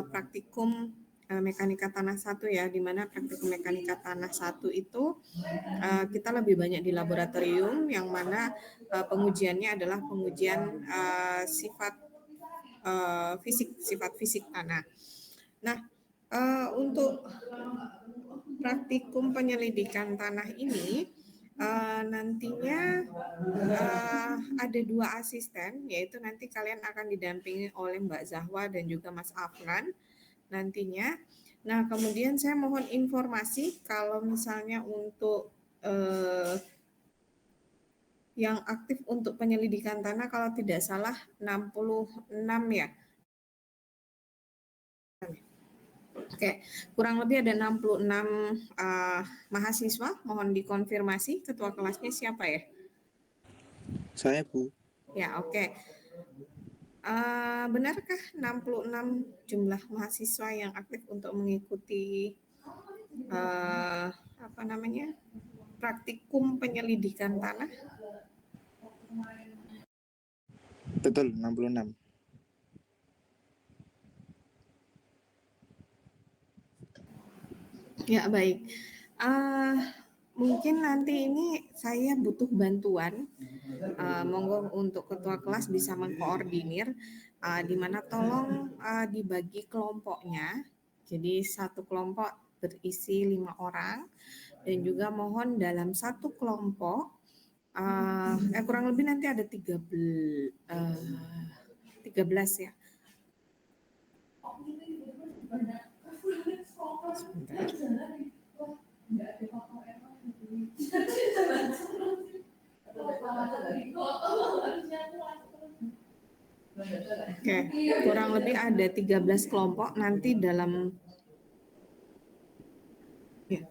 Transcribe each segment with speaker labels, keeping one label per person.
Speaker 1: praktikum mekanika tanah 1 ya, di mana praktikum mekanika tanah 1 itu kita lebih banyak di laboratorium, yang mana pengujiannya adalah pengujian sifat fisik tanah. Nah, untuk praktikum penyelidikan tanah ini nantinya ada 2 asisten, yaitu nanti kalian akan didampingi oleh Mbak Zahwa dan juga Mas Afnan nantinya. Nah, kemudian saya mohon informasi kalau misalnya untuk yang aktif untuk penyelidikan tanah, kalau tidak salah 66 ya. Oke, kurang lebih ada 66 mahasiswa. Mohon dikonfirmasi ketua kelasnya siapa ya?
Speaker 2: Saya, Bu.
Speaker 1: Ya, oke. Benarkah 66 jumlah mahasiswa yang aktif untuk mengikuti praktikum penyelidikan tanah?
Speaker 2: Betul, 66.
Speaker 1: Ya, baik. Mungkin nanti ini saya butuh bantuan. Monggo untuk ketua kelas bisa mengkoordinir, di mana tolong dibagi kelompoknya. Jadi satu kelompok berisi 5 orang, dan juga mohon dalam satu kelompok kurang lebih nanti ada 13 ya. Sebentar. Oke, kurang lebih ada 13 kelompok nanti dalam ya.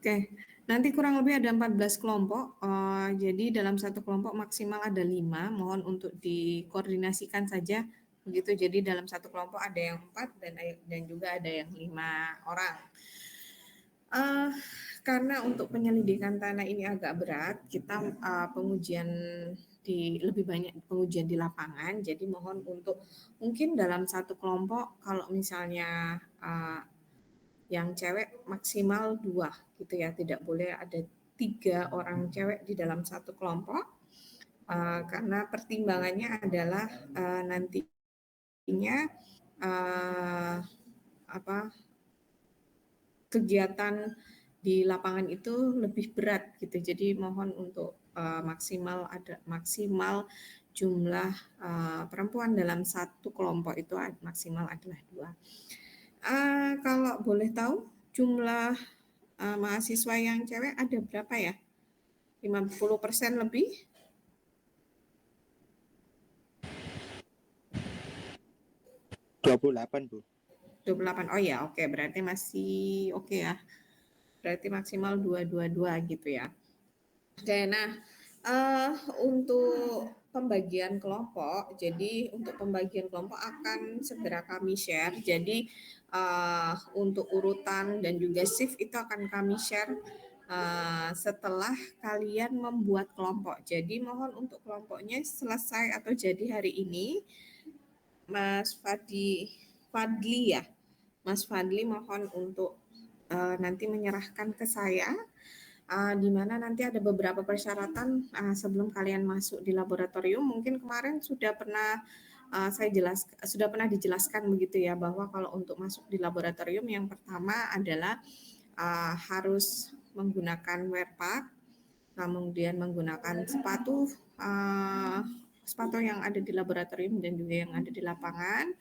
Speaker 1: Oke, nanti kurang lebih ada 14 kelompok, jadi dalam satu kelompok maksimal ada 5, mohon untuk dikoordinasikan saja, begitu. Jadi dalam satu kelompok ada yang 4 dan juga ada yang 5 orang. Karena untuk penyelidikan tanah ini agak berat, kita pengujian lebih banyak pengujian di lapangan, jadi mohon untuk mungkin dalam satu kelompok kalau misalnya yang cewek maksimal 2 gitu ya, tidak boleh ada 3 orang cewek di dalam satu kelompok, karena pertimbangannya adalah nantinya kegiatan di lapangan itu lebih berat gitu, jadi mohon untuk maksimal jumlah perempuan dalam satu kelompok itu maksimal adalah 2. Kalau boleh tahu jumlah mahasiswa yang cewek ada berapa ya? 50% lebih?
Speaker 2: 28, Bu.
Speaker 1: 28. Oh ya, oke. Berarti masih oke ya. Berarti maksimal 222 gitu ya. Oke, nah untuk pembagian kelompok, jadi untuk pembagian kelompok akan segera kami share. Jadi untuk urutan dan juga shift itu akan kami share setelah kalian membuat kelompok. Jadi mohon untuk kelompoknya selesai atau jadi hari ini. Mas Fadli ya, Mas Fadli mohon untuk nanti menyerahkan ke saya, di mana nanti ada beberapa persyaratan sebelum kalian masuk di laboratorium. Mungkin kemarin sudah pernah sudah pernah dijelaskan begitu ya, bahwa kalau untuk masuk di laboratorium yang pertama adalah harus menggunakan wear pack, kemudian menggunakan sepatu yang ada di laboratorium dan juga yang ada di lapangan.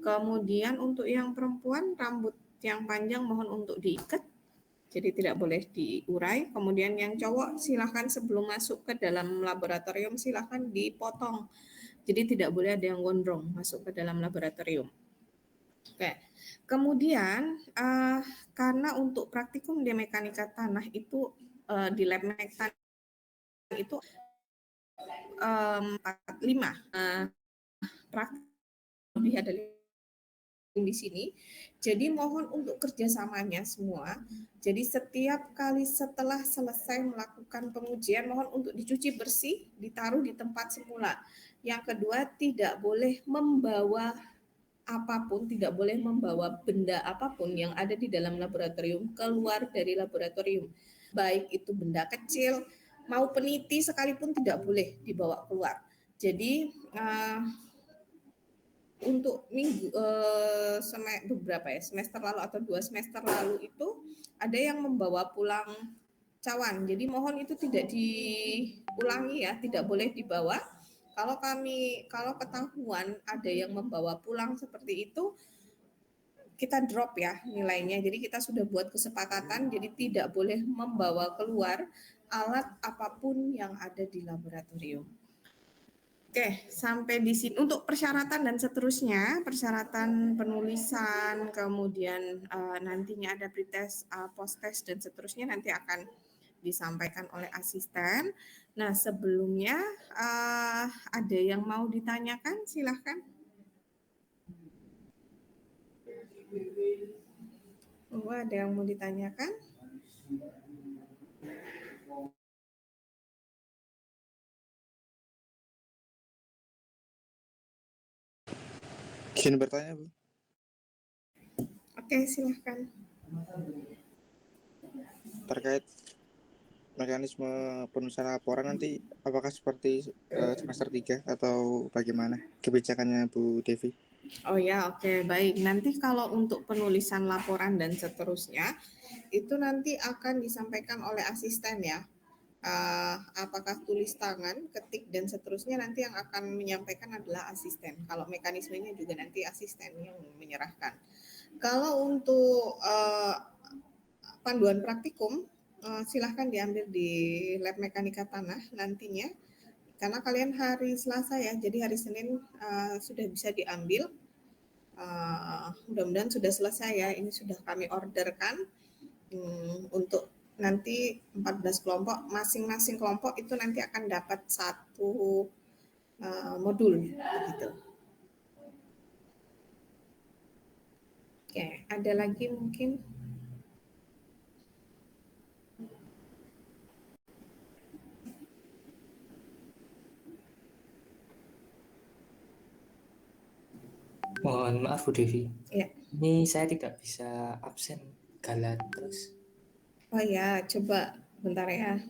Speaker 1: Kemudian untuk yang perempuan, rambut yang panjang mohon untuk diikat, jadi tidak boleh diurai. Kemudian yang cowok silahkan sebelum masuk ke dalam laboratorium silahkan dipotong Jadi tidak boleh ada yang gondrong masuk ke dalam laboratorium. Oke. Kemudian karena untuk praktikum di mekanika tanah itu di lab mekanik itu 5 praktik lebih ada di sini. Jadi mohon untuk kerjasamanya semua. Jadi setiap kali setelah selesai melakukan pengujian, mohon untuk dicuci bersih, ditaruh di tempat semula. Yang kedua, tidak boleh membawa apapun, tidak boleh membawa benda apapun yang ada di dalam laboratorium keluar dari laboratorium. Baik itu benda kecil, mau peniti sekalipun tidak boleh dibawa keluar. Jadi untuk beberapa ya semester lalu atau 2 semester lalu itu ada yang membawa pulang cawan. Jadi mohon itu tidak diulangi ya, tidak boleh dibawa. Kalau ketahuan ada yang membawa pulang seperti itu, kita drop ya nilainya. Jadi kita sudah buat kesepakatan, jadi tidak boleh membawa keluar alat apapun yang ada di laboratorium. Oke, sampai di sini untuk persyaratan dan seterusnya, persyaratan penulisan, kemudian nantinya ada pretest, posttest dan seterusnya nanti akan disampaikan oleh asisten. Nah, sebelumnya ada yang mau ditanyakan? Silahkan. Oh, ada yang mau ditanyakan?
Speaker 2: Izin bertanya, Bu.
Speaker 1: Oke, silahkan.
Speaker 2: Terkait mekanisme penulisan laporan nanti apakah seperti semester 3 atau bagaimana kebijakannya Bu Devi?
Speaker 1: Oh ya, oke, baik. Nanti kalau untuk penulisan laporan dan seterusnya, itu nanti akan disampaikan oleh asisten ya. Apakah tulis tangan, ketik, dan seterusnya nanti yang akan menyampaikan adalah asisten. Kalau mekanismenya juga nanti asisten yang menyerahkan. Kalau untuk panduan praktikum, silahkan diambil di lab mekanika tanah nantinya. Karena kalian hari Selasa ya, jadi hari Senin sudah bisa diambil. Mudah-mudahan sudah selesai ya, ini sudah kami orderkan untuk nanti 14 kelompok, masing-masing kelompok itu nanti akan dapat satu modul gitu. Oke, ada lagi mungkin?
Speaker 3: Mohon maaf Bu Devi.
Speaker 1: Ya.
Speaker 3: Ini saya tidak bisa absen gala terus.
Speaker 1: Oh ya, coba bentar ya.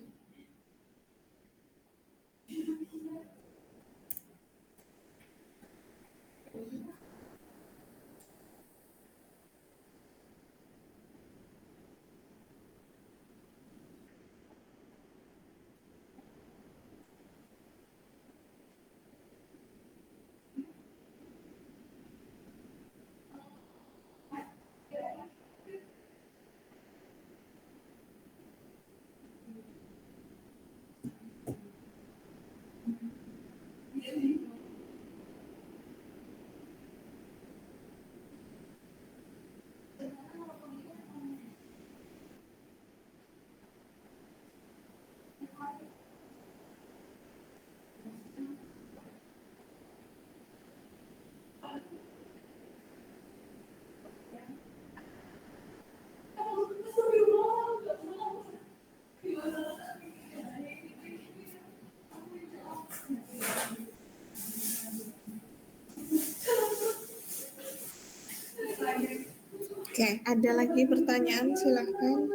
Speaker 1: Oke, ada lagi pertanyaan? Silahkan.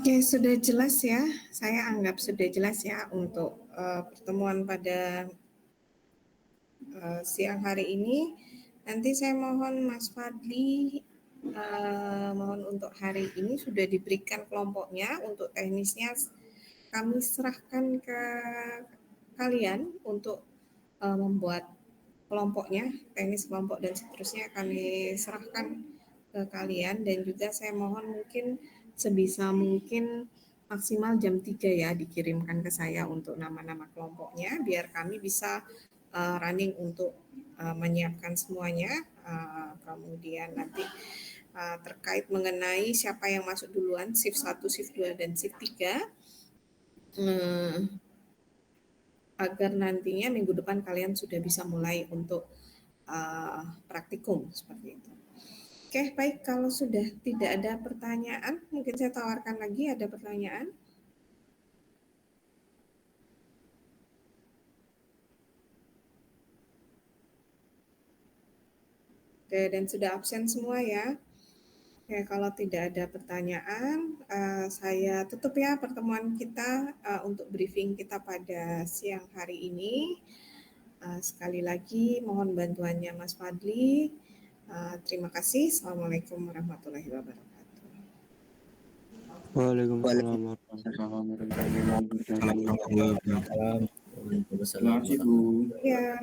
Speaker 1: Oke, sudah jelas ya. Saya anggap sudah jelas ya untuk pertemuan pada siang hari ini. Nanti saya mohon Mas Fadli, mohon untuk hari ini sudah diberikan kelompoknya. Untuk teknisnya kami serahkan ke kalian untuk membuat kelompoknya, teknis kelompok dan seterusnya kami serahkan ke kalian. Dan juga saya mohon mungkin sebisa mungkin maksimal jam 3 ya dikirimkan ke saya untuk nama-nama kelompoknya biar kami bisa running untuk menyiapkan semuanya. Kemudian nanti terkait mengenai siapa yang masuk duluan, shift 1, shift 2, dan shift 3, agar nantinya minggu depan kalian sudah bisa mulai untuk praktikum seperti itu. Oke, baik, kalau sudah tidak ada pertanyaan, mungkin saya tawarkan lagi ada pertanyaan. Oke, dan sudah absen semua ya. Oke, kalau tidak ada pertanyaan, saya tutup ya pertemuan kita untuk briefing kita pada siang hari ini. Sekali lagi mohon bantuannya Mas Fadli. Terima kasih. Assalamualaikum warahmatullahi wabarakatuh.
Speaker 4: Waalaikumsalam warahmatullahi wabarakatuh.
Speaker 5: Waalaikumsalam warahmatullahi wabarakatuh.
Speaker 1: Ya.